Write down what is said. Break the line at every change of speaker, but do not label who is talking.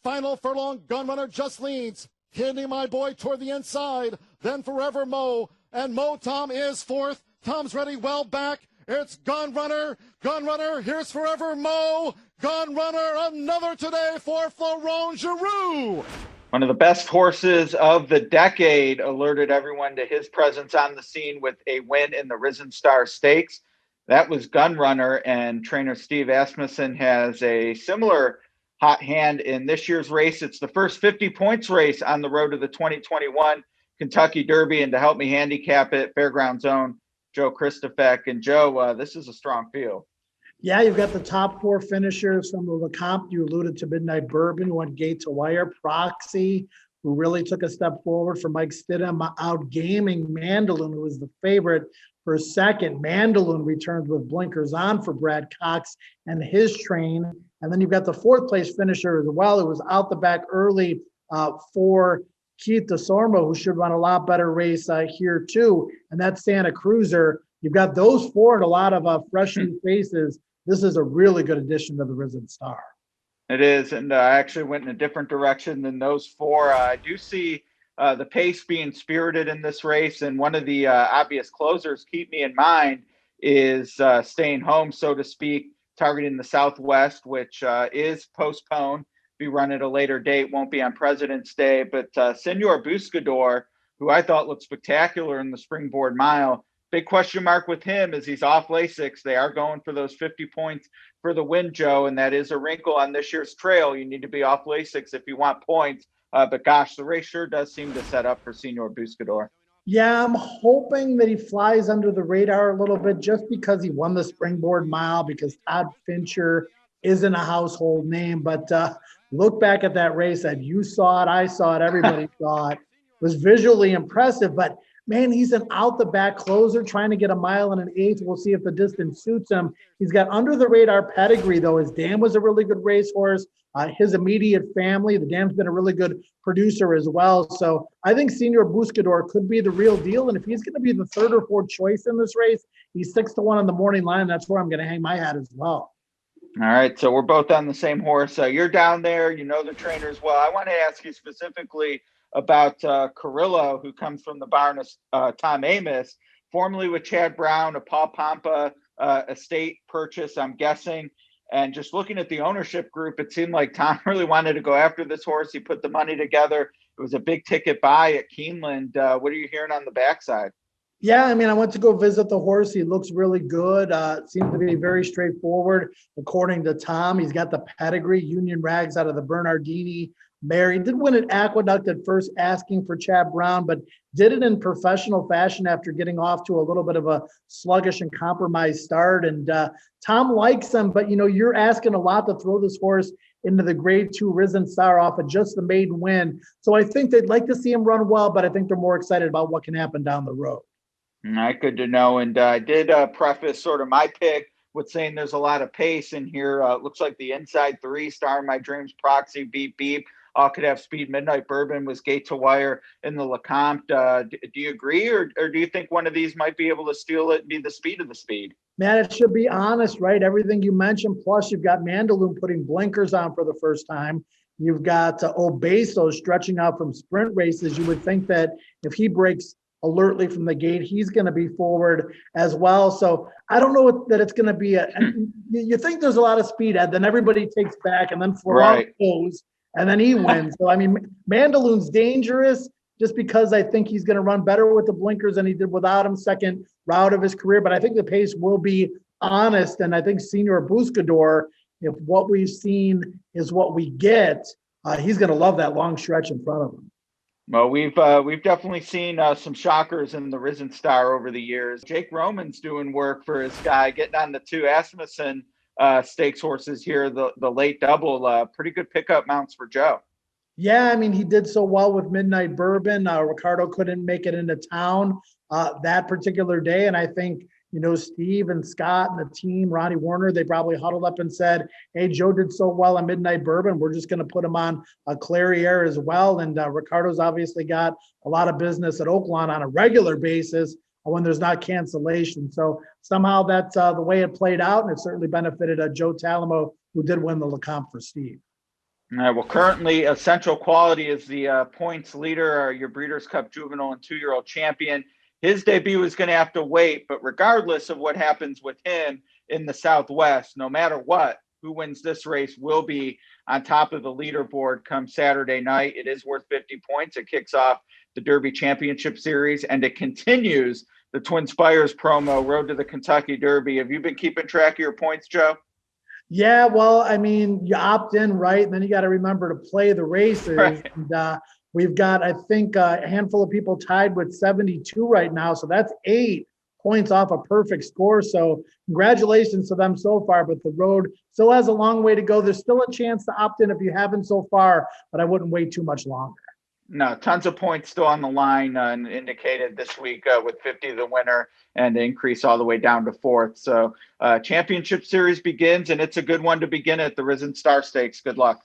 Final furlong, Gun Runner just leads. Hitting my boy toward the inside. Then Forever Mo. And Mo Tom is fourth. Tom's ready, well back. It's Gun Runner. Gun Runner. Here's Forever Mo. Gun Runner. Another today for Florent Giroux.
One of the best horses of the decade alerted everyone to his presence on the scene with a win in the Risen Star Stakes. That was Gun Runner, and trainer Steve Asmussen has a similar hot hand in this year's race. It's the first 50 points race on the road to the 2021 Kentucky Derby, and to help me handicap it, Fairgrounds own Joe Kristufek. And Joe, this is a strong field.
Yeah, you've got the top four finishers from the Lecomte. You alluded to Midnight Bourbon, who went gate to wire. Proxy, who really took a step forward for Mike Stidham, outgaming Mandaloun, who was the favorite for second. Mandaloun returns with blinkers on for Brad Cox and his train. And then you've got the fourth place finisher as well, who was out the back early for Keith DeSormo, who should run a lot better race here too. And that's Santa Cruiser. You've got those four and a lot of fresh new faces. This is a really good addition to the Risen Star.
It is, and I actually went in a different direction than those four. I do see the pace being spirited in this race, and one of the obvious closers, Keep Me in Mind, is staying home, so to speak, targeting the Southwest, which is postponed, be run at a later date, won't be on President's Day. But Senor Buscador, who I thought looked spectacular in the Springboard Mile, big question mark with him is he's off Lasix. They are going for those 50 points for the win, Joe, and that is a wrinkle on this year's trail. You need to be off Lasix if you want points. But gosh, the race sure does seem to set up for Senor Buscador.
Yeah, I'm hoping that he flies under the radar a little bit just because he won the Springboard Mile, because Todd Fincher isn't a household name. But look back at that race, and you saw it, I saw it, everybody saw it. It was visually impressive, but man, he's an out-the-back closer trying to get a mile and an eighth. We'll see if the distance suits him. He's got under-the-radar pedigree, though. His dam was a really good racehorse. His immediate family, the dam's been a really good producer as well. So I think Senor Buscador could be the real deal. And if he's going to be the third or fourth choice in this race, he's 6-1 on the morning line. That's where I'm going to hang my hat as well.
All right, so we're both on the same horse. You're down there. You know the trainers well. I want to ask you specifically about Carrillo, who comes from the barn of Tom Amos, formerly with Chad Brown, a Paul Pompa estate purchase, I'm guessing. And just looking at the ownership group, it seemed like Tom really wanted to go after this horse. He put the money together. It was a big ticket buy at Keeneland. What are you hearing on the backside?
Yeah, I mean, I went to go visit the horse. He looks really good. Seems to be very straightforward. According to Tom, he's got the pedigree, Union Rags out of the Bernardini mare. He did win at Aqueduct at first, asking for Chad Brown, but did it in professional fashion after getting off to a little bit of a sluggish and compromised start. And Tom likes him, but, you know, you're asking a lot to throw this horse into the Grade 2 Risen Star off of just the maiden win. So I think they'd like to see him run well, but I think they're more excited about what can happen down the road.
All right, good to know. And I did preface sort of my pick with saying there's a lot of pace in here. Looks like the Inside 3, Star in My Dreams, Proxy, Beep Beep, all could have speed. Midnight Bourbon was gate to wire in the Lecomte. Do you agree, or do you think one of these might be able to steal it and be the speed of the speed?
Man, it should be honest, right? Everything you mentioned, plus you've got Mandaloun putting blinkers on for the first time. You've got Obeso stretching out from sprint races. You would think that if he breaks alertly from the gate, he's going to be forward as well. So I don't know that it's going to be you think there's a lot of speed, Ed, then everybody takes back, and then Florent goes, and then he wins. So, I mean, Mandaloun's dangerous just because I think he's going to run better with the blinkers than he did without him, second route of his career. But I think the pace will be honest, and I think Senor Buscador, if what we've seen is what we get, he's going to love that long stretch in front of him.
Well, we've definitely seen some shockers in the Risen Star over the years. Jake Roman's doing work for his guy, getting on the two Asmussen stakes horses here, the late double. Pretty good pickup mounts for Joe.
Yeah, I mean, he did so well with Midnight Bourbon. Ricardo couldn't make it into town that particular day, and I think, you know, Steve and Scott and the team, Ronnie Warner, they probably huddled up and said, hey, Joe did so well on Midnight Bourbon, we're just going to put him on a Clariere as well. And Ricardo's obviously got a lot of business at Oaklawn on a regular basis when there's not cancellation. So somehow that's the way it played out, and it certainly benefited Joe Talamo, who did win the Lecomte for Steve.
All right, well, currently Essential Quality is the points leader, your Breeders' Cup Juvenile and 2-year-old champion. His debut is going to have to wait, but regardless of what happens with him in the Southwest, no matter what, who wins this race will be on top of the leaderboard come Saturday night. It is worth 50 points. It kicks off the Derby Championship Series, and it continues the Twin Spires promo, Road to the Kentucky Derby. Have you been keeping track of your points, Joe?
Yeah, well, I mean, you opt in, right? And then you got to remember to play the races.
Right.
And we've got, I think, a handful of people tied with 72 right now. So that's 8 points off a perfect score. So congratulations to them so far. But the road still has a long way to go. There's still a chance to opt in if you haven't so far, but I wouldn't wait too much longer.
No, tons of points still on the line and indicated this week with 50 the winner and the increase all the way down to 4th. So championship series begins, and it's a good one to begin at the Risen Star Stakes. Good luck.